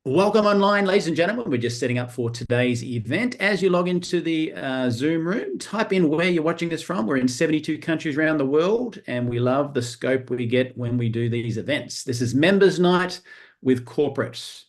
Welcome online, ladies and gentlemen. We're just setting up for today's event. As you log into the Zoom room, type in where you're watching this from. We're in 72 countries around the world, and we love the scope we get when we do these events. This is Members Night with Corporate.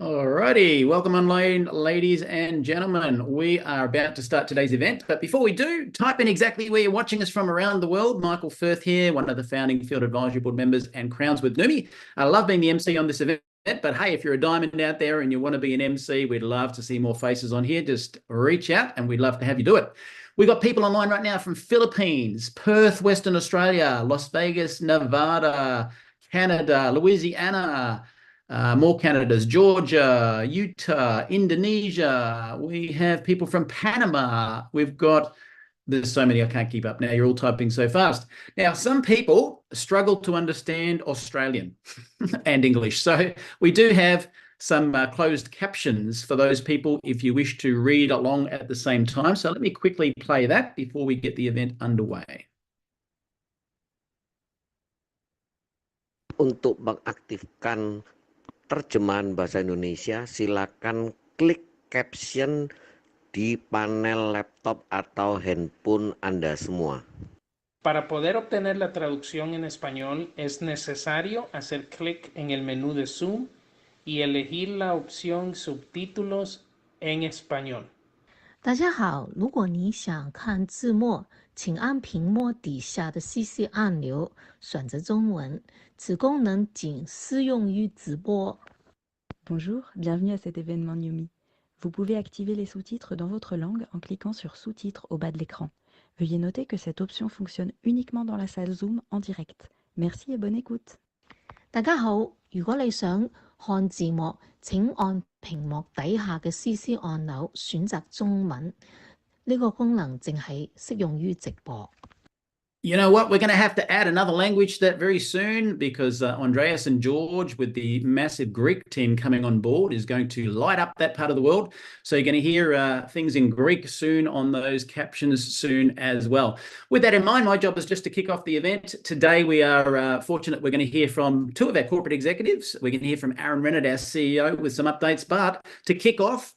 Alrighty, welcome online, ladies and gentlemen. We are about to start today's event, but before we do, type in exactly where you're watching us from around the world. Michael Firth here, one of the founding Field Advisory Board members and Crowns with Numi. I love being the MC on this event, but hey, if you're a diamond out there and you want to be an MC, we'd love to see more faces on here. Just reach out and we'd love to have you do it. We've got people online right now from Philippines, Perth, Western Australia, Las Vegas, Nevada, Canada, Louisiana, more Canadas, Georgia, Utah, Indonesia. We have people from Panama. There's so many I can't keep up now. You're all typing so fast. Now, some people struggle to understand Australian and English. So we do have some closed captions for those people if you wish to read along at the same time. So let me quickly play that before we get the event underway. Untuk mengaktifkan terjemahan bahasa Indonesia, silakan klik caption di panel laptop atau handphone Anda semua. Para poder obtener la traducción en español, es necesario hacer clic en el menú de Zoom y elegir la opción Subtítulos en español. 大家好，如果你想看字幕，请按屏幕底下的 CC 按钮，选择中文。此功能仅适用于直播。 Bonjour, bienvenue à cet événement Numi. Vous pouvez activer les sous-titres dans votre langue en cliquant sur Sous-titres au bas de l'écran. Veuillez noter que cette option fonctionne uniquement dans la salle Zoom en direct. Merci et bonne écoute. 大家好，如果你想看字幕，請按屏幕底下嘅 CC 按鈕選擇中文。呢個功能淨係適用於直播。 You know what? We're going to have to add another language to that very soon because Andreas and George with the massive Greek team coming on board is going to light up that part of the world. So you're going to hear things in Greek soon on those captions soon as well. With that in mind, my job is just to kick off the event. Today, we are fortunate we're going to hear from two of our corporate executives. We're going to hear from Aaron Rennert, our CEO, with some updates. But to kick off,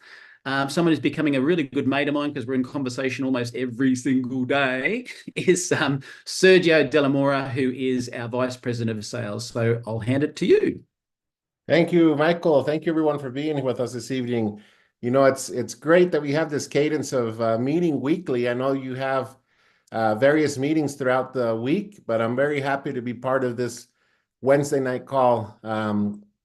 someone who's becoming a really good mate of mine because we're in conversation almost every single day is Sergio Della Mora, who is our Vice President of Sales. So I'll hand it to you. Thank you, Michael. Thank you, everyone, for being here with us this evening. You know, it's great that we have this cadence of meeting weekly. I know you have various meetings throughout the week, but I'm very happy to be part of this Wednesday night call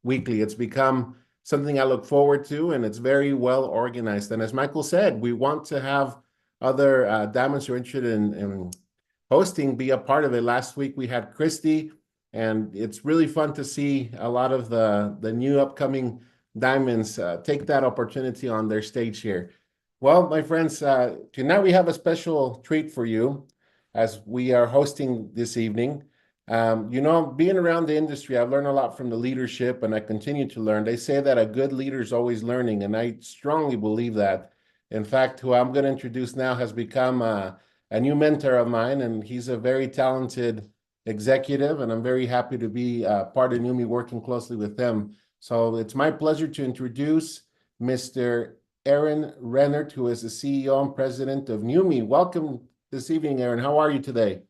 weekly. It's become something I look forward to, and it's very well organized. And as Michael said, we want to have other diamonds who are interested in hosting be a part of it. Last week we had Christy, and it's really fun to see a lot of the new upcoming diamonds take that opportunity on their stage here. Well, my friends, tonight we have a special treat for you as we are hosting this evening. You know, being around the industry, I've learned a lot from the leadership, and I continue to learn. They say that a good leader is always learning, and I strongly believe that. In fact, who I'm going to introduce now has become a new mentor of mine, and he's a very talented executive, and I'm very happy to be part of Numi, working closely with him. So it's my pleasure to introduce Mr. Aaron Rennert, who is the CEO and president of NUMMI. Welcome this evening, Aaron. How are you today?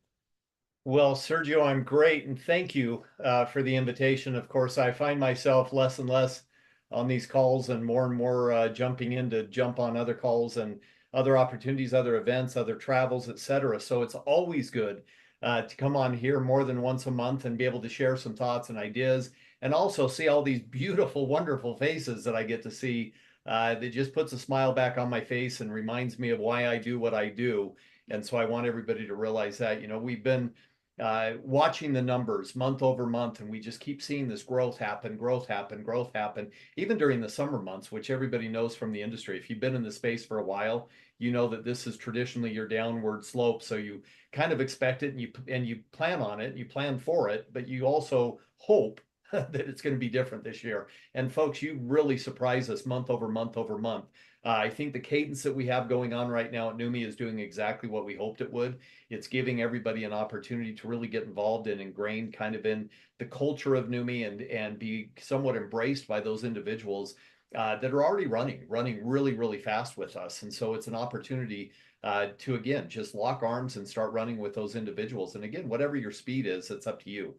Well, Sergio, I'm great, and thank you for the invitation. Of course, I find myself less and less on these calls and more jumping in to jump on other calls and other opportunities, other events, other travels, etc. So it's always good to come on here more than once a month and be able to share some thoughts and ideas, and also see all these beautiful, wonderful faces that I get to see. That just puts a smile back on my face and reminds me of why I do what I do. And so I want everybody to realize that, we've been watching the numbers month over month, and we just keep seeing this growth happen, even during the summer months, which everybody knows from the industry. If you've been in the space for a while, you know that this is traditionally your downward slope. So you kind of expect it, and you plan on it, you plan for it, but you also hope that it's going to be different this year. And folks, you really surprise us month over month over month. I think the cadence that we have going on right now at NUMMI is doing exactly what we hoped it would. It's giving everybody an opportunity to really get involved and ingrained kind of in the culture of NUMMI, and be somewhat embraced by those individuals that are already running really, really fast with us. And so it's an opportunity to, again, just lock arms and start running with those individuals. And again, whatever your speed is, it's up to you.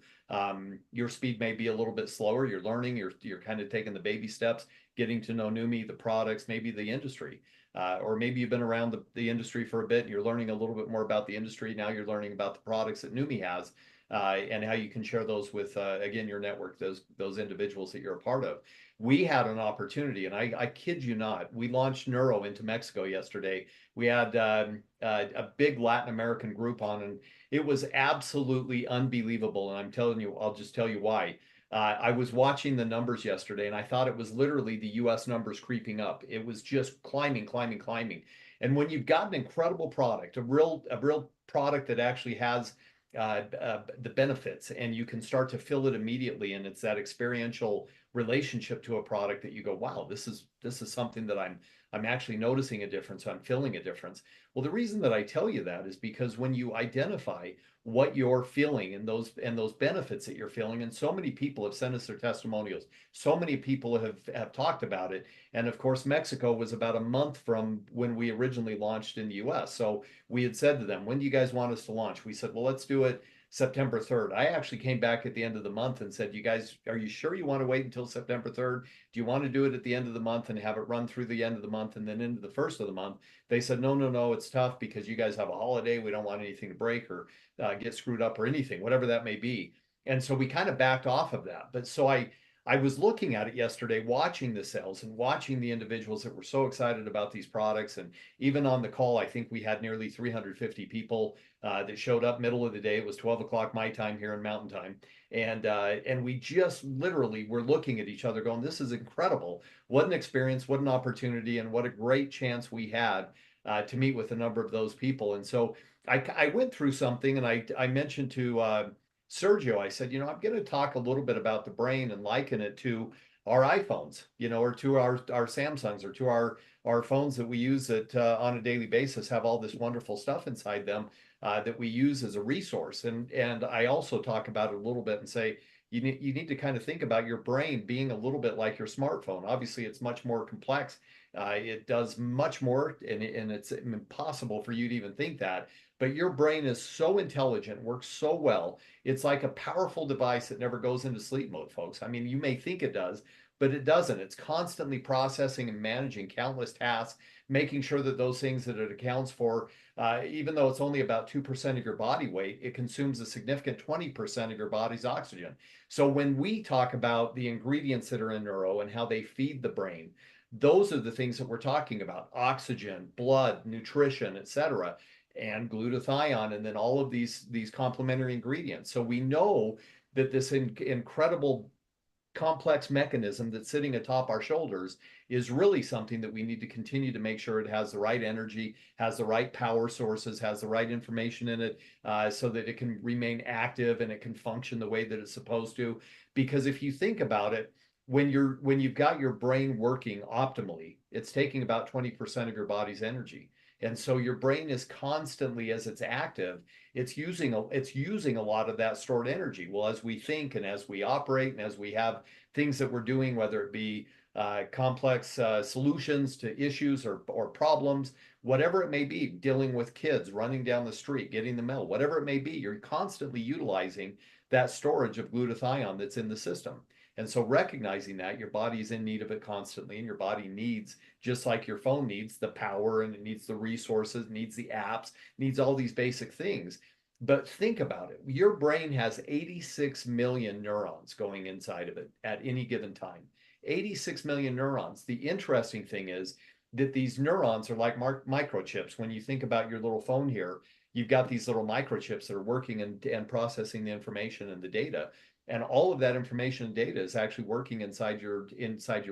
Your speed may be a little bit slower. You're learning, you're kind of taking the baby steps, getting to know NUMMI, the products, maybe the industry, or maybe you've been around the industry for a bit and you're learning a little bit more about the industry. Now you're learning about the products that NUMMI has, and how you can share those with, again, your network, those individuals that you're a part of. We had an opportunity, and I kid you not, we launched Neuro into Mexico yesterday. We had a big Latin American group on, and it was absolutely unbelievable. And I'm telling you, I'll just tell you why. I was watching the numbers yesterday, and I thought it was literally the US numbers creeping up. It was just climbing. And when you've got an incredible product, a real product that actually has the benefits, and you can start to fill it immediately, and it's that experiential relationship to a product that you go, wow, this is something that I'm actually noticing a difference. I'm feeling a difference. Well, the reason that I tell you that is because when you identify what you're feeling and those benefits that you're feeling, and so many people have sent us their testimonials, so many people have talked about it. And of course, Mexico was about a month from when we originally launched in the US. So we had said to them, when do you guys want us to launch? We said, well, let's do it September 3rd. I actually came back at the end of the month and said, you guys, are you sure you want to wait until September 3rd? Do you want to do it at the end of the month and have it run through the end of the month and then into the first of the month? They said, no, it's tough because you guys have a holiday. We don't want anything to break or get screwed up or anything, whatever that may be. And so we kind of backed off of that. But so I was looking at it yesterday, watching the sales and watching the individuals that were so excited about these products. And even on the call, I think we had nearly 350 people that showed up middle of the day. It was 12 o'clock my time here in Mountain Time. And we just literally were looking at each other going, this is incredible. What an experience, what an opportunity, and what a great chance we had to meet with a number of those people. And so I went through something, and I mentioned to Sergio, I said, I'm going to talk a little bit about the brain and liken it to our iPhones, or to our Samsungs, or to our phones that we use that on a daily basis have all this wonderful stuff inside them that we use as a resource. And I also talk about it a little bit and say, you need to kind of think about your brain being a little bit like your smartphone. Obviously, it's much more complex. It does much more, and it's impossible for you to even think that. But your brain is so intelligent, works so well. It's like a powerful device that never goes into sleep mode, folks. I mean, you may think it does, but it doesn't. It's constantly processing and managing countless tasks, making sure that those things that it accounts for, even though it's only about 2% of your body weight, it consumes a significant 20% of your body's oxygen. So when we talk about the ingredients that are in Neuro and how they feed the brain, those are the things that we're talking about: oxygen, blood, nutrition, etc., and glutathione, and then all of these complementary ingredients. So we know that this incredible complex mechanism that's sitting atop our shoulders is really something that we need to continue to make sure it has the right energy, has the right power sources, has the right information in it, so that it can remain active and it can function the way that it's supposed to. Because if you think about it, when you've got your brain working optimally, it's taking about 20% of your body's energy. And so your brain is constantly, as it's active, it's using a lot of that stored energy. Well, as we think and as we operate and as we have things that we're doing, whether it be complex solutions to issues or problems, whatever it may be, dealing with kids, running down the street, getting the mail, whatever it may be, you're constantly utilizing that storage of glutathione that's in the system. And so recognizing that your body is in need of it constantly, and your body needs, just like your phone needs the power, and it needs the resources, needs the apps, needs all these basic things. But think about it. Your brain has 86 million neurons going inside of it at any given time. 86 million neurons. The interesting thing is that these neurons are like microchips. When you think about your little phone here, you've got these little microchips that are working and processing the information and the data. And all of that information and data is actually working inside your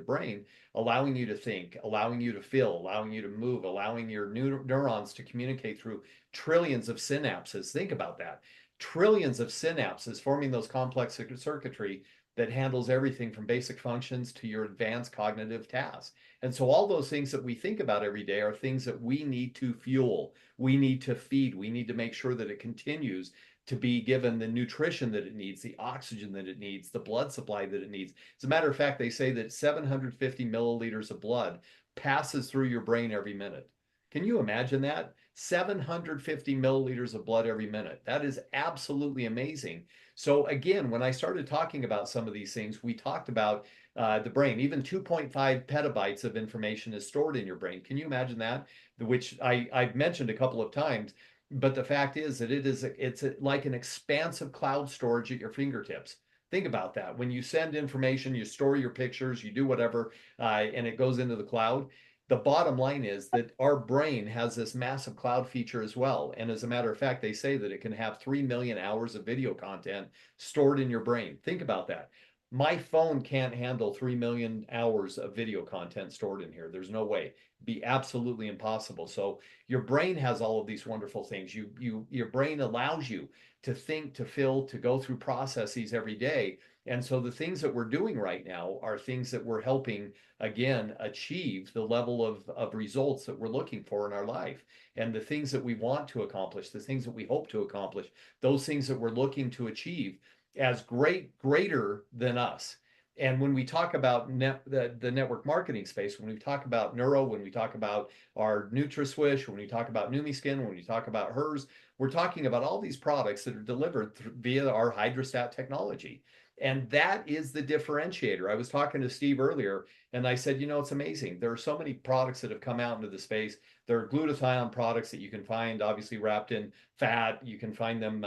brain, allowing you to think, allowing you to feel, allowing you to move, allowing your neurons to communicate through trillions of synapses. Think about that. Trillions of synapses forming those complex circuitry that handles everything from basic functions to your advanced cognitive tasks. And so all those things that we think about every day are things that we need to fuel, we need to feed, we need to make sure that it continues to be given the nutrition that it needs, the oxygen that it needs, the blood supply that it needs. As a matter of fact, they say that 750 milliliters of blood passes through your brain every minute. Can you imagine that? 750 milliliters of blood every minute. That is absolutely amazing. So again, when I started talking about some of these things, we talked about the brain. Even 2.5 petabytes of information is stored in your brain. Can you imagine that? Which I've mentioned a couple of times. But the fact is that it's like an expansive cloud storage at your fingertips. Think about that. When you send information, you store your pictures, you do whatever, and it goes into the cloud. The bottom line is that our brain has this massive cloud feature as well. And as a matter of fact, they say that it can have 3 million hours of video content stored in your brain. Think about that. My phone can't handle 3 million hours of video content stored in here. There's no way. It'd be absolutely impossible. So your brain has all of these wonderful things. Your brain allows you to think, to feel, to go through processes every day. And so the things that we're doing right now are things that we're helping, again, achieve the level of results that we're looking for in our life. And the things that we want to accomplish, the things that we hope to accomplish, those things that we're looking to achieve as greater than us. And when we talk about the network marketing space, when we talk about Neuro, when we talk about our NutraSwish, when we talk about NumiSkin, when we talk about HERS, we're talking about all these products that are delivered via our Hydrostat technology. And that is the differentiator. I was talking to Steve earlier, and I said, it's amazing. There are so many products that have come out into the space. There are glutathione products that you can find, obviously wrapped in fat. You can find them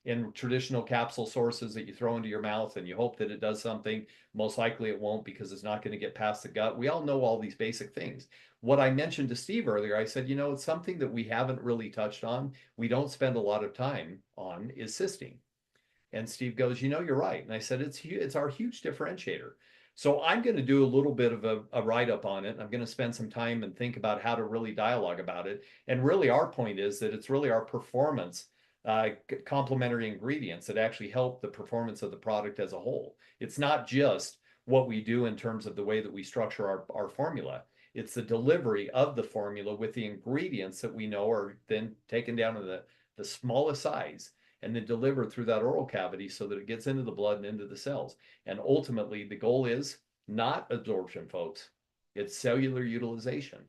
in traditional capsule sources that you throw into your mouth and you hope that it does something. Most likely it won't, because it's not going to get past the gut. We all know all these basic things. What I mentioned to Steve earlier, I said, it's something that we haven't really touched on, we don't spend a lot of time on, is cysteine. And Steve goes, you're right. And I said, it's our huge differentiator. So I'm going to do a little bit of a write-up on it. I'm going to spend some time and think about how to really dialogue about it. And really our point is that it's really our performance complementary ingredients that actually help the performance of the product as a whole. It's not just what we do in terms of the way that we structure our formula. It's the delivery of the formula with the ingredients that we know are then taken down to the smallest size and then delivered through that oral cavity so that it gets into the blood and into the cells. And ultimately, the goal is not absorption, folks. It's cellular utilization.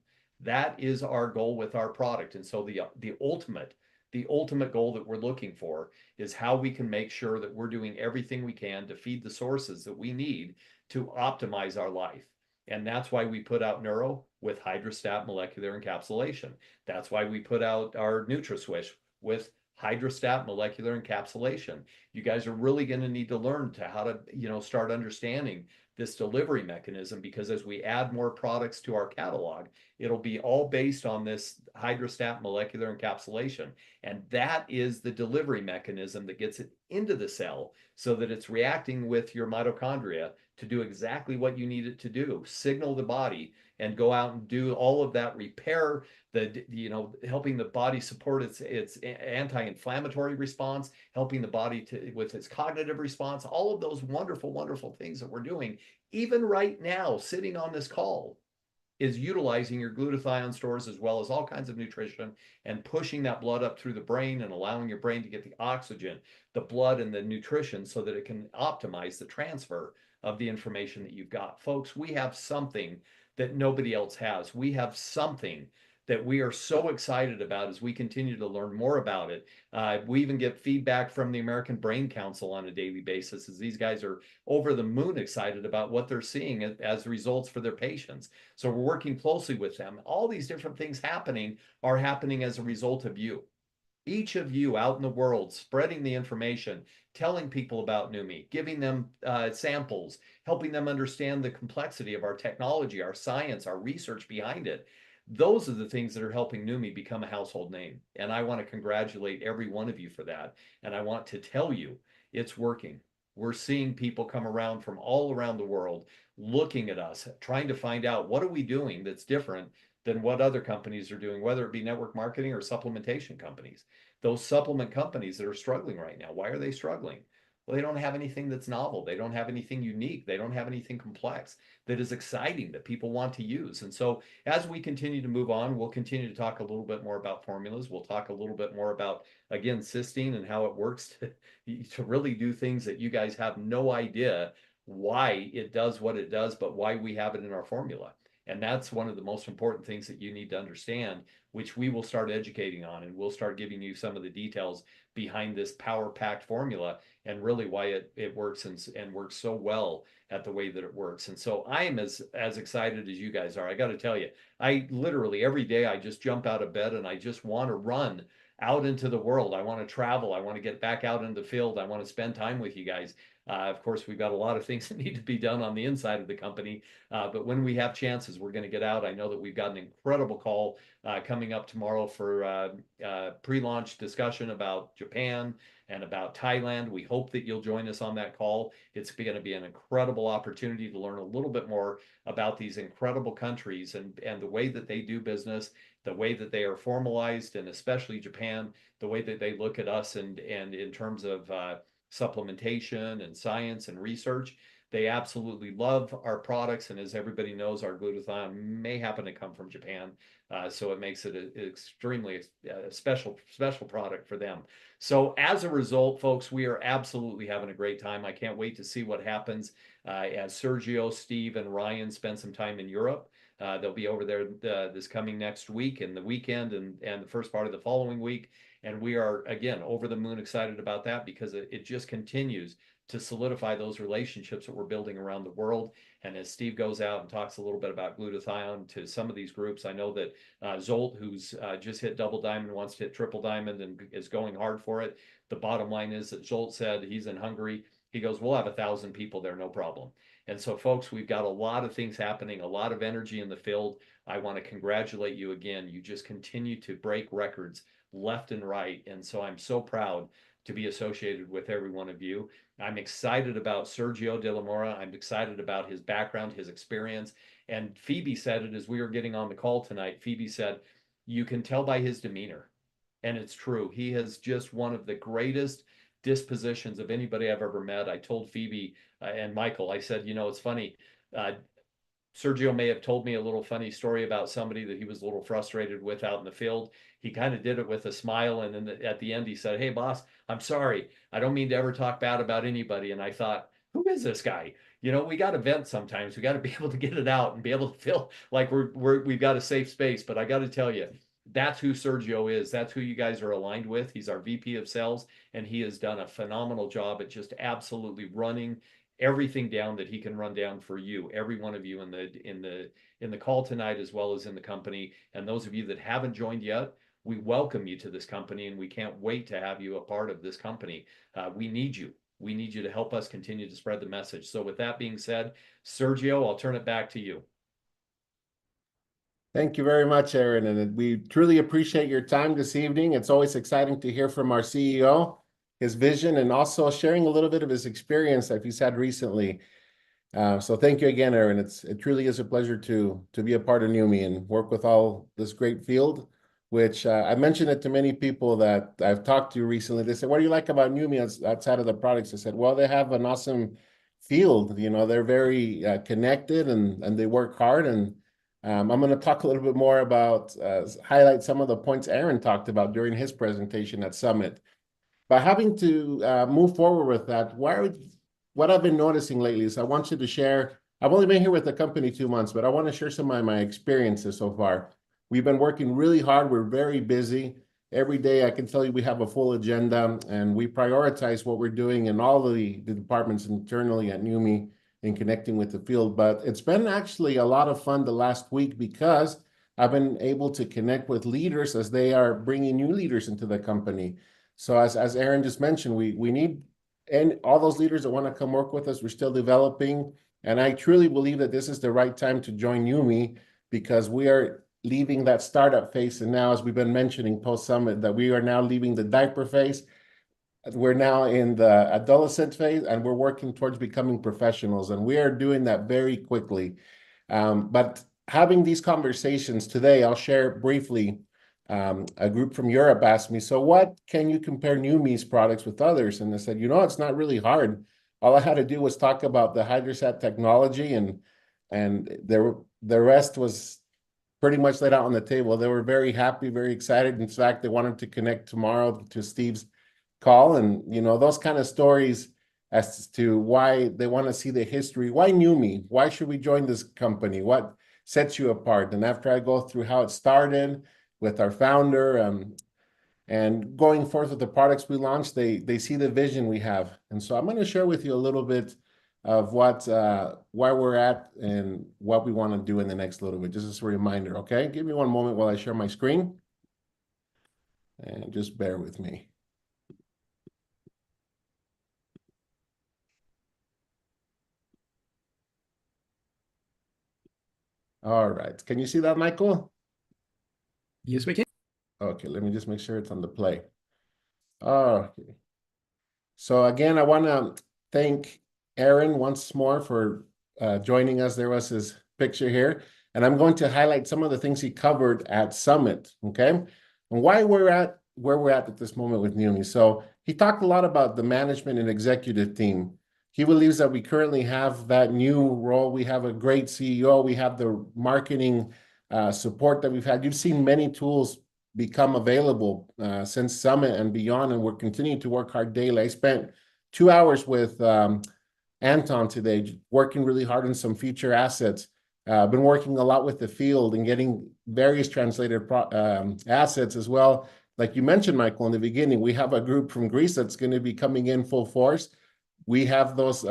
That is our goal with our product. And so the ultimate goal that we're looking for is how we can make sure that we're doing everything we can to feed the sources that we need to optimize our life. And that's why we put out Neuro with Hydrostat molecular encapsulation. That's why we put out our NutraSwish with Hydrostat molecular encapsulation. You guys are really going to need to learn how to, start understanding this delivery mechanism, because as we add more products to our catalog, it'll be all based on this Hydrostat molecular encapsulation. And that is the delivery mechanism that gets it into the cell so that it's reacting with your mitochondria to do exactly what you need it to do, signal the body and go out and do all of that repair, helping the body support its anti-inflammatory response, helping the body with its cognitive response, all of those wonderful, wonderful things that we're doing, even right now, sitting on this call, is utilizing your glutathione stores as well as all kinds of nutrition and pushing that blood up through the brain and allowing your brain to get the oxygen, the blood, and the nutrition so that it can optimize the transfer of the information that you've got. Folks, we have something that nobody else has. We have something that we are so excited about as we continue to learn more about it. We even get feedback from the American Brain Council on a daily basis, as these guys are over the moon excited about what they're seeing as results for their patients. So we're working closely with them. All these different things are happening as a result of you. Each of you out in the world, spreading the information, telling people about NUMMI, giving them samples, helping them understand the complexity of our technology, our science, our research behind it. Those are the things that are helping NUMMI become a household name. And I want to congratulate every one of you for that. And I want to tell you, it's working. We're seeing people come around from all around the world looking at us, trying to find out what are we doing that's different than what other companies are doing, whether it be network marketing or supplementation companies. Those supplement companies that are struggling right now, why are they struggling? Well, they don't have anything that's novel. They don't have anything unique. They don't have anything complex that is exciting that people want to use. And so as we continue to move on, we'll continue to talk a little bit more about formulas. We'll talk a little bit more about, again, cysteine and how it works to really do things that you guys have no idea why it does what it does, but why we have it in our formula. And that's one of the most important things that you need to understand, which we will start educating on, and we'll start giving you some of the details behind this power-packed formula and really why it works and works so well at the way that it works. And so I am as excited as you guys are. I got to tell you, I literally every day I just jump out of bed and I just want to run out into the world. I want to travel. I want to get back out into the field. I want to spend time with you guys. Of course, we've got a lot of things that need to be done on the inside of the company. But when we have chances, we're going to get out. I know that we've got an incredible call coming up tomorrow for pre-launch discussion about Japan and about Thailand. We hope that you'll join us on that call. It's going to be an incredible opportunity to learn a little bit more about these incredible countries and the way that they do business, the way that they are formalized, and especially Japan, the way that they look at us and in terms of supplementation and science and research. They absolutely love our products, and as everybody knows, our glutathione may happen to come from Japan, so it makes it an extremely special product for them. So as a result, folks, we are absolutely having a great time. I can't wait to see what happens as Sergio, Steve, and Ryan spend some time in Europe. They'll be over there this coming next week and the weekend and the first part of the following week. And we are, again, over the moon excited about that because it just continues to solidify those relationships that we're building around the world. And as Steve goes out and talks a little bit about glutathione to some of these groups, I know that Zolt, who's just hit double diamond, wants to hit triple diamond and is going hard for it. The bottom line is that Zolt said he's in Hungary. He goes, we'll have 1,000 people there, no problem. And so, folks, we've got a lot of things happening, a lot of energy in the field. I want to congratulate you again. You just continue to break records left and right. And so I'm so proud to be associated with every one of you. I'm excited about Sergio de la Mora. I'm excited about his background, his experience. And Phoebe said it as we were getting on the call tonight. Phoebe said, you can tell by his demeanor. And it's true. He has just one of the greatest dispositions of anybody I've ever met. I told Phoebe and Michael, I said, you know, it's funny. Sergio may have told me a little funny story about somebody that he was a little frustrated with out in the field. He kind of did it with a smile. And then at the end, he said, hey, boss, I'm sorry. I don't mean to ever talk bad about anybody. And I thought, who is this guy? You know, we got to vent sometimes. We got to be able to get it out and be able to feel like we've got a safe space. But I got to tell you, that's who Sergio is. That's who you guys are aligned with. He's our VP of sales, and he has done a phenomenal job at just absolutely running everything down that he can run down for you, every one of you in the call tonight, as well as in the company. And those of you that haven't joined yet, we welcome you to this company, and we can't wait to have you a part of this company. We need you. We need you to help us continue to spread the message. So with that being said, Sergio, I'll turn it back to you. Thank you very much, Aaron. And we truly appreciate your time this evening. It's always exciting to hear from our CEO, his vision, and also sharing a little bit of his experience that he's had recently. So thank you again, Aaron. It truly is a pleasure to be a part of NUMMI and work with all this great field, which I mentioned it to many people that I've talked to recently. They said, what do you like about NUMMI outside of the products? I said, well, they have an awesome field. You know, they're very connected and they work hard. And I'm going to talk a little bit more about, highlight some of the points Aaron talked about during his presentation at Summit. But having to move forward with that, what I've been noticing lately is I want you to share. I've only been here with the company 2 months, but I want to share some of my experiences so far. We've been working really hard. We're very busy. Every day, I can tell you we have a full agenda, and we prioritize what we're doing in all the departments internally at NUMMI in connecting with the field. But it's been actually a lot of fun the last week because I've been able to connect with leaders as they are bringing new leaders into the company. So as Aaron just mentioned, we need and all those leaders that want to come work with us. We're still developing, and I truly believe that this is the right time to join NUMMI because we are leaving that startup phase, and now, as we've been mentioning post-summit, that we are now leaving the diaper phase. We're now in the adolescent phase, and we're working towards becoming professionals, and we are doing that very quickly. But having these conversations today, I'll share briefly. A group from Europe asked me, so what can you compare NUMMI's products with others? And I said, it's not really hard. All I had to do was talk about the Hydrosat technology, and the rest was pretty much laid out on the table. They were very happy, very excited. In fact, they wanted to connect tomorrow to Steve's call. And, those kind of stories as to why they want to see the history. Why NUMMI? Why should we join this company? What sets you apart? And after I go through how it started with our founder and going forth with the products we launched, they see the vision we have. And so I'm going to share with you a little bit of where we're at and what we want to do in the next little bit, just as a reminder, okay? Give me one moment while I share my screen. And just bear with me. All right. Can you see that, Michael? Yes, we can. Okay, let me just make sure it's on the play. Okay. So again, I want to thank Aaron once more for joining us. There was his picture here, and I'm going to highlight some of the things he covered at Summit, okay? And why we're at where we're at this moment with NUMMI. So he talked a lot about the management and executive team. He believes that we currently have that new role. We have a great CEO. We have the marketing support that we've had. You've seen many tools become available since Summit and beyond, and we're continuing to work hard daily. I spent 2 hours with Anton today, working really hard on some future assets. I've been working a lot with the field and getting various translated assets as well. Like you mentioned, Michael, in the beginning, we have a group from Greece that's going to be coming in full force. We have those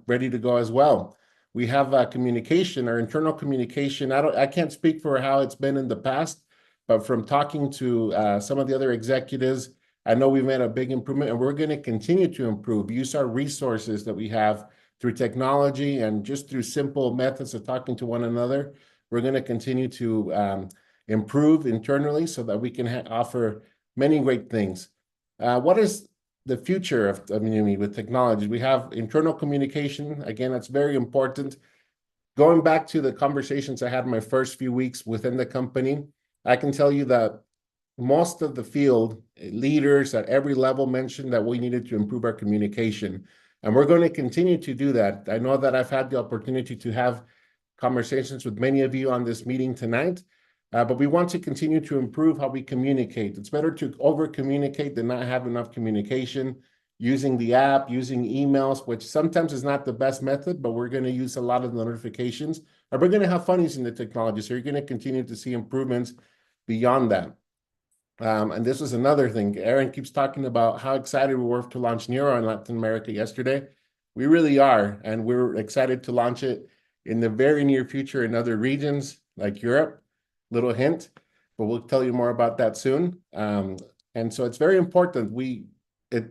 ready to go as well. We have communication, our internal communication. I can't speak for how it's been in the past, but from talking to some of the other executives, I know we've made a big improvement, and we're going to continue to improve, use our resources that we have through technology and just through simple methods of talking to one another. We're going to continue to improve internally so that we can offer many great things. What is the future of NUMMI with technology? We have internal communication. Again, that's very important. Going back to the conversations I had in my first few weeks within the company, I can tell you that most of the field leaders at every level mentioned that we needed to improve our communication. And we're going to continue to do that. I know that I've had the opportunity to have conversations with many of you on this meeting tonight, but we want to continue to improve how we communicate. It's better to over-communicate than not have enough communication, using the app, using emails, which sometimes is not the best method, but we're going to use a lot of the notifications. And we're going to have fun using the technology, so you're going to continue to see improvements beyond that. And this was another thing. Aaron keeps talking about how excited we were to launch Neuro in Latin America yesterday. We really are, and we're excited to launch it in the very near future in other regions like Europe. Little hint, but we'll tell you more about that soon. And so it's very important.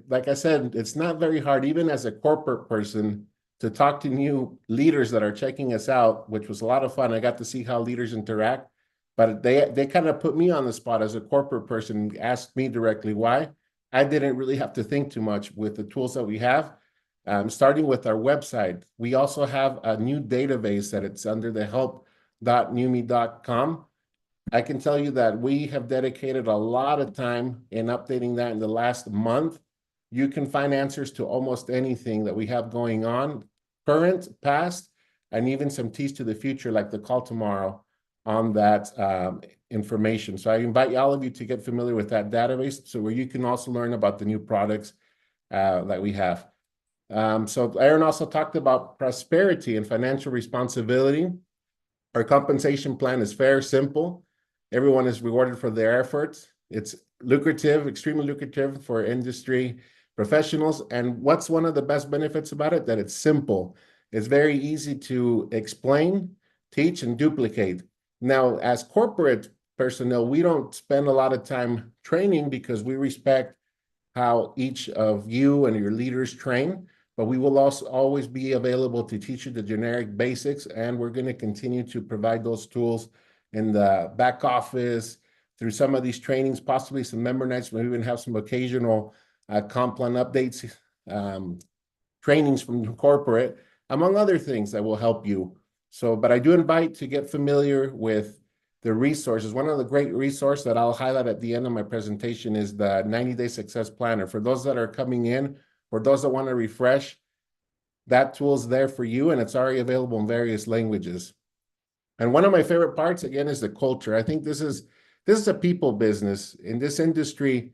Like I said, it's not very hard, even as a corporate person, to talk to new leaders that are checking us out, which was a lot of fun. I got to see how leaders interact. But they kind of put me on the spot as a corporate person, asked me directly why. I didn't really have to think too much with the tools that we have. Starting with our website, we also have a new database that it's under the help.nummi.com. I can tell you that we have dedicated a lot of time in updating that in the last month. You can find answers to almost anything that we have going on, current, past, and even some tease to the future, like the call tomorrow, on that information. So I invite all of you to get familiar with that database, so where you can also learn about the new products that we have. So Aaron also talked about prosperity and financial responsibility. Our compensation plan is fair, simple. Everyone is rewarded for their efforts. It's lucrative, extremely lucrative for industry professionals. And what's one of the best benefits about it? That it's simple. It's very easy to explain, teach, and duplicate. Now, as corporate personnel, we don't spend a lot of time training because we respect how each of you and your leaders train, but we will also always be available to teach you the generic basics, and we're going to continue to provide those tools in the back office through some of these trainings, possibly some member nights. We even have some occasional comp plan updates, trainings from corporate, among other things that will help you. So, but I do invite to get familiar with the resources. One of the great resources that I'll highlight at the end of my presentation is the 90-Day Success Planner. For those that are coming in, or those that want to refresh, that tool's there for you, and it's already available in various languages. And one of my favorite parts, again, is the culture. I think this is a people business. In this industry,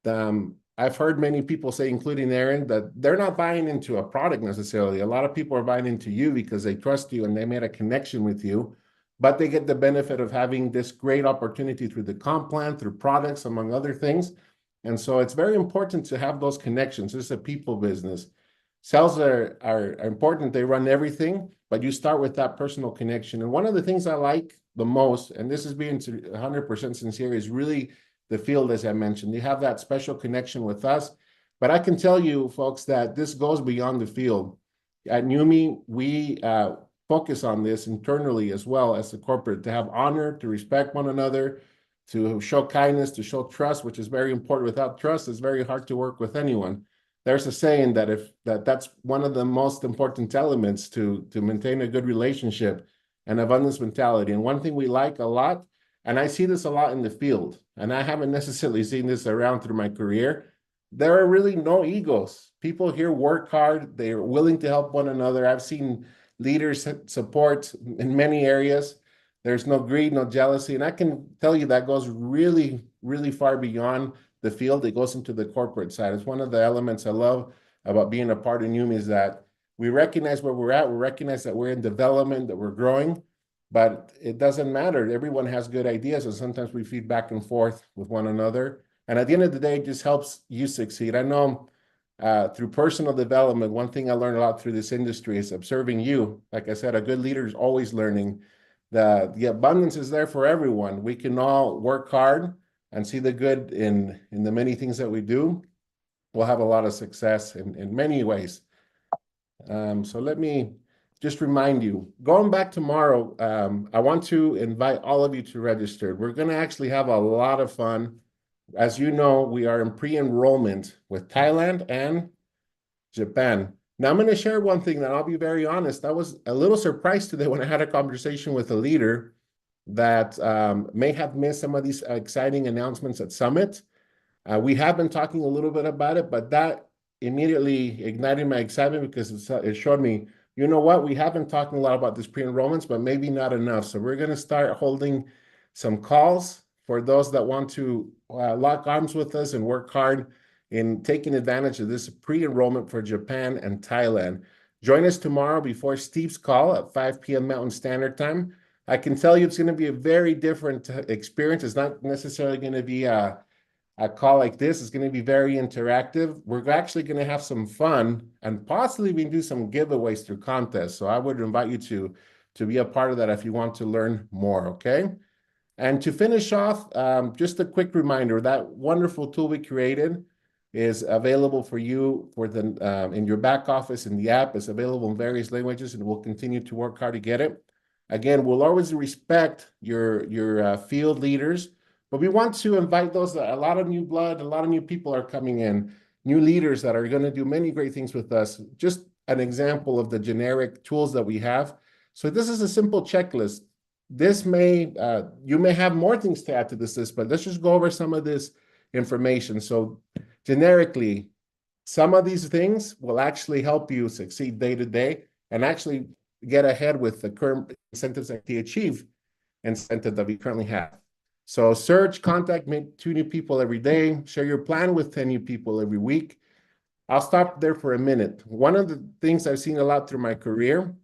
I've heard many people say, including Aaron, that they're not buying into a product necessarily. A lot of people are buying into you because they trust you and they made a connection with you, but they get the benefit of having this great opportunity through the comp plan, through products, among other things. And so it's very important to have those connections. It's a people business. Sales are important. They run everything, but you start with that personal connection. And one of the things I like the most, and this is being 100% sincere, is really the field, as I mentioned. You have that special connection with us. But I can tell you, folks, that this goes beyond the field. At NUMMI, we focus on this internally as well as the corporate, to have honor, to respect one another, to show kindness, to show trust, which is very important. Without trust, it's very hard to work with anyone. There's a saying that that's one of the most important elements to maintain a good relationship, and abundance mentality. And one thing we like a lot, and I see this a lot in the field, and I haven't necessarily seen this around through my career, there are really no egos. People here work hard. They are willing to help one another. I've seen leaders support in many areas. There's no greed, no jealousy. And I can tell you that goes really, really far beyond the field. It goes into the corporate side. It's one of the elements I love about being a part of NUMMI, is that we recognize where we're at. We recognize that we're in development, that we're growing, but it doesn't matter. Everyone has good ideas, and sometimes we feed back and forth with one another. And at the end of the day, it just helps you succeed. I know through personal development, one thing I learned a lot through this industry is observing you. Like I said, a good leader is always learning. The abundance is there for everyone. We can all work hard and see the good in the many things that we do. We'll have a lot of success in many ways. So let me just remind you, going back tomorrow, I want to invite all of you to register. We're going to actually have a lot of fun. As you know, we are in pre-enrollment with Thailand and Japan. Now, I'm going to share one thing that I'll be very honest. I was a little surprised today when I had a conversation with a leader that may have missed some of these exciting announcements at Summit. We have been talking a little bit about it, but that immediately ignited my excitement because it showed me, you know what, we have been talking a lot about this pre-enrollments, but maybe not enough. So we're going to start holding some calls for those that want to lock arms with us and work hard in taking advantage of this pre-enrollment for Japan and Thailand. Join us tomorrow before Steve's call at 5 p.m. Mountain Standard Time. I can tell you it's going to be a very different experience. It's not necessarily going to be a call like this. It's going to be very interactive. We're actually going to have some fun and possibly even do some giveaways through contests. So I would invite you to be a part of that if you want to learn more, okay? And to finish off, just a quick reminder, that wonderful tool we created is available for you in your back office in the app. It's available in various languages, and we'll continue to work hard to get it. Again, we'll always respect your field leaders, but we want to invite those, a lot of new blood, a lot of new people are coming in, new leaders that are going to do many great things with us. Just an example of the generic tools that we have. So this is a simple checklist. This you may have more things to add to this list, but let's just go over some of this information. So generically, some of these things will actually help you succeed day to day and actually get ahead with the current incentives like the Achieve incentive that we currently have. So search, contact, meet 2 new people every day, share your plan with 10 new people every week. I'll stop there for a minute. One of the things I've seen a lot through my career,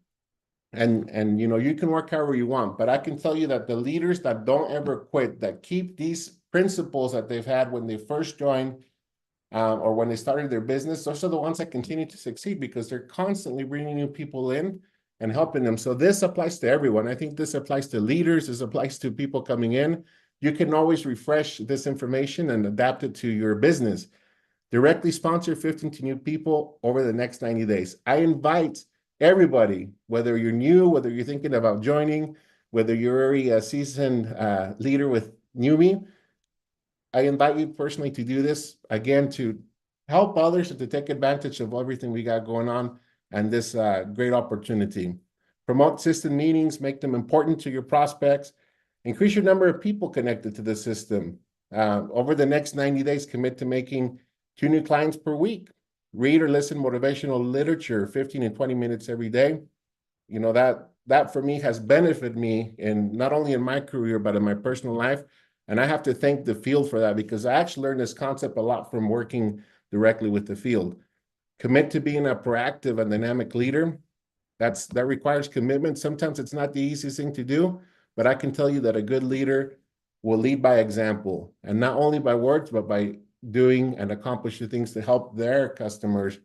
and you know, you can work however you want, but I can tell you that the leaders that don't ever quit, that keep these principles that they've had when they first joined, or when they started their business, those are the ones that continue to succeed because they're constantly bringing new people in and helping them. So this applies to everyone. I think this applies to leaders. This applies to people coming in. You can always refresh this information and adapt it to your business. Directly sponsor 15 to new people over the next 90 days. I invite everybody, whether you're new, whether you're thinking about joining, whether you're already a seasoned leader with Numi, I invite you personally to do this, again, to help others and to take advantage of everything we got going on and this great opportunity. Promote system meetings, make them important to your prospects, increase your number of people connected to the system. Over the next 90 days, commit to making 2 new clients per week. Read or listen motivational literature 15 and 20 minutes every day. You know, that for me has benefited me in not only in my career, but in my personal life. And I have to thank the field for that because I actually learned this concept a lot from working directly with the field. Commit to being a proactive and dynamic leader. That requires commitment. Sometimes it's not the easiest thing to do, but I can tell you that a good leader will lead by example, and not only by words, but by doing and accomplishing things to help their customers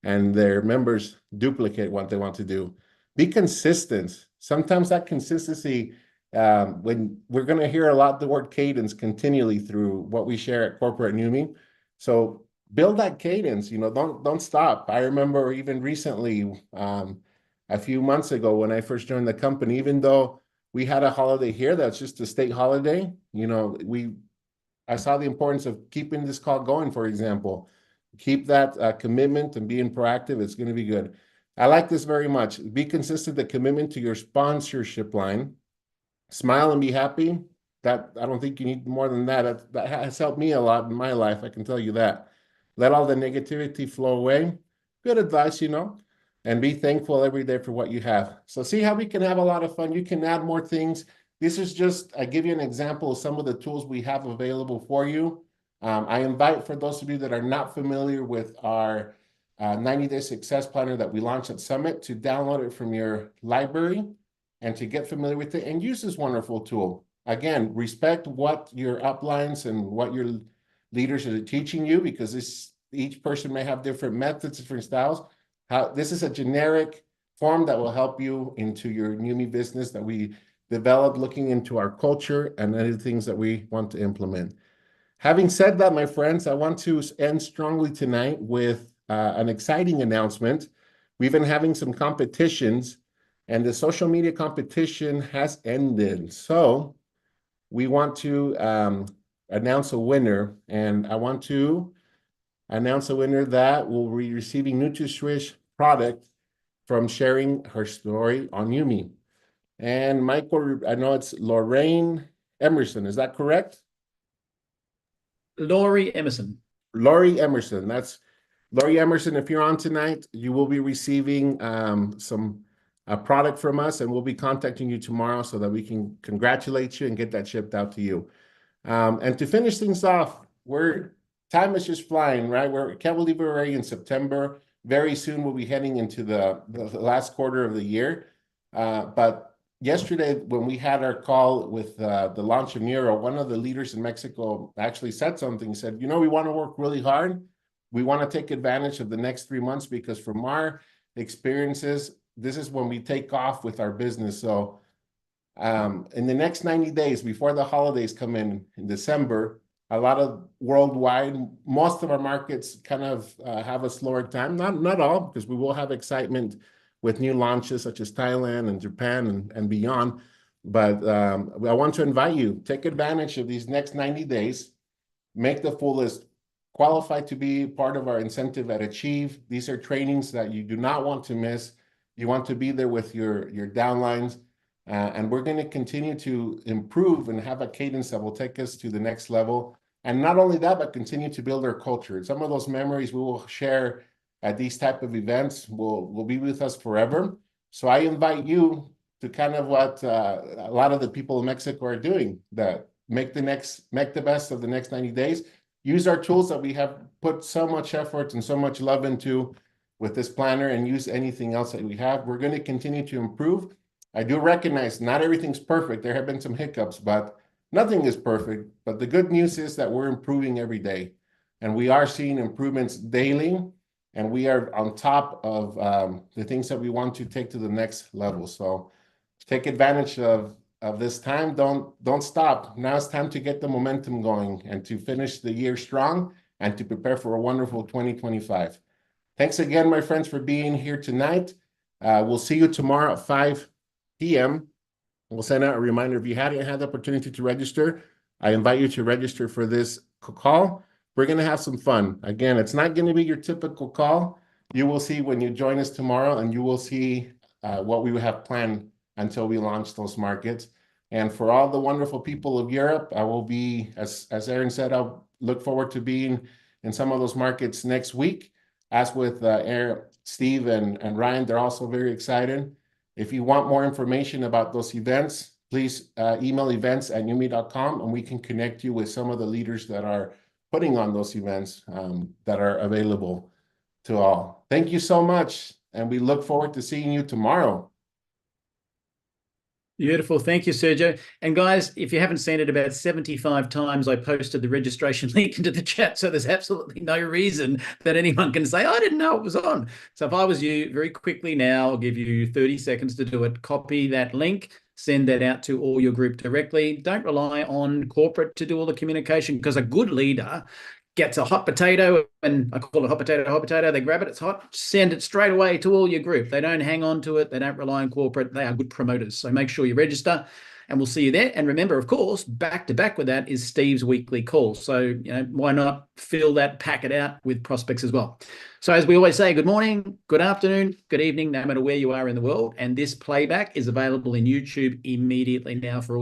and their members duplicate what they want to do. Be consistent. Sometimes that consistency, when we're going to hear a lot the word cadence continually through what we share at Corporate Numi. So build that cadence, you know, don't stop. I remember even recently, a few months ago when I first joined the company, even though we had a holiday here that's just a state holiday, you know, I saw the importance of keeping this call going, for example. Keep that commitment and being proactive. It's going to be good. I like this very much. Be consistent, the commitment to your sponsorship line. Smile and be happy. That I don't think you need more than that. That has helped me a lot in my life. I can tell you that. Let all the negativity flow away. Good advice, you know, and be thankful every day for what you have. So see how we can have a lot of fun. You can add more things. This is just, I give you an example of some of the tools we have available for you. I invite, for those of you that are not familiar with our 90-day success planner that we launched at Summit, to download it from your library and to get familiar with it and use this wonderful tool. Again, respect what your uplines and what your leaders are teaching you, because each person may have different methods, different styles. This is a generic form that will help you into your Numi business that we developed looking into our culture and other things that we want to implement. Having said that, my friends, I want to end strongly tonight with an exciting announcement. We've been having some competitions, and the social media competition has ended. So we want to announce a winner, and I want to announce a winner that will be receiving NutraSwish product from sharing her story on Numi. And Michael, I know it's Lorraine Emerson. Is that correct? Laurie Emerson. Laurie Emerson. That's Laurie Emerson. If you're on tonight, you will be receiving a product from us, and we'll be contacting you tomorrow so that we can congratulate you and get that shipped out to you. And to finish things off, time is just flying, right? Can't believe we're already in September. Very soon we'll be heading into the last quarter of the year. But yesterday, when we had our call with the launch of Neuro, one of the leaders in Mexico actually said something. He said, you know, we want to work really hard. We want to take advantage of the next 3 months, because from our experiences, this is when we take off with our business. So in the next 90 days, before the holidays come in December, a lot of worldwide, most of our markets kind of have a slower time. Not all, because we will have excitement with new launches such as Thailand and Japan and beyond. But I want to invite you, take advantage of these next 90 days, make the full list, qualify to be part of our incentive at Achieve. These are trainings that you do not want to miss. You want to be there with your downlines. And we're going to continue to improve and have a cadence that will take us to the next level. And not only that, but continue to build our culture. Some of those memories we will share at these type of events will be with us forever. So I invite you to kind of what a lot of the people in Mexico are doing, that make the best of the next 90 days. use our tools that we have put so much effort and so much love into with this planner, and use anything else that we have. We're going to continue to improve. I do recognize not everything's perfect. There have been some hiccups, but nothing is perfect. But the good news is that we're improving every day, and we are seeing improvements daily, and we are on top of the things that we want to take to the next level. So take advantage of this time. Don't stop. Now it's time to get the momentum going and to finish the year strong and to prepare for a wonderful 2025. Thanks again, my friends, for being here tonight. We'll see you tomorrow at 5 p.m. We'll send out a reminder. If you hadn't had the opportunity to register, I invite you to register for this call. We're going to have some fun. Again, it's not going to be your typical call. You will see when you join us tomorrow, and you will see what we have planned until we launch those markets. And for all the wonderful people of Europe, I will be, as Aaron said, I'll look forward to being in some of those markets next week. As with Aaron, Steve, and Ryan, they're also very excited. If you want more information about those events, please email events@yumi.com, and we can connect you with some of the leaders that are putting on those events that are available to all. Thank you so much, and we look forward to seeing you tomorrow. Beautiful. Thank you, Sergio. And guys, if you haven't seen it, about 75 times I posted the registration link into the chat. So there's absolutely no reason that anyone can say, I didn't know it was on. So if I was you, very quickly now, I'll give you 30 seconds to do it. Copy that link, send that out to all your group directly. Don't rely on corporate to do all the communication, because a good leader gets a hot potato, and I call it hot potato. They grab it, it's hot, send it straight away to all your group. They don't hang on to it. They don't rely on corporate. They are good promoters. So make sure you register, and we'll see you there. And remember, of course, back to back with that is Steve's weekly call. So, why not fill that packet out with prospects as well? So as we always say, good morning, good afternoon, good evening, no matter where you are in the world. And this playback is available in YouTube immediately now for all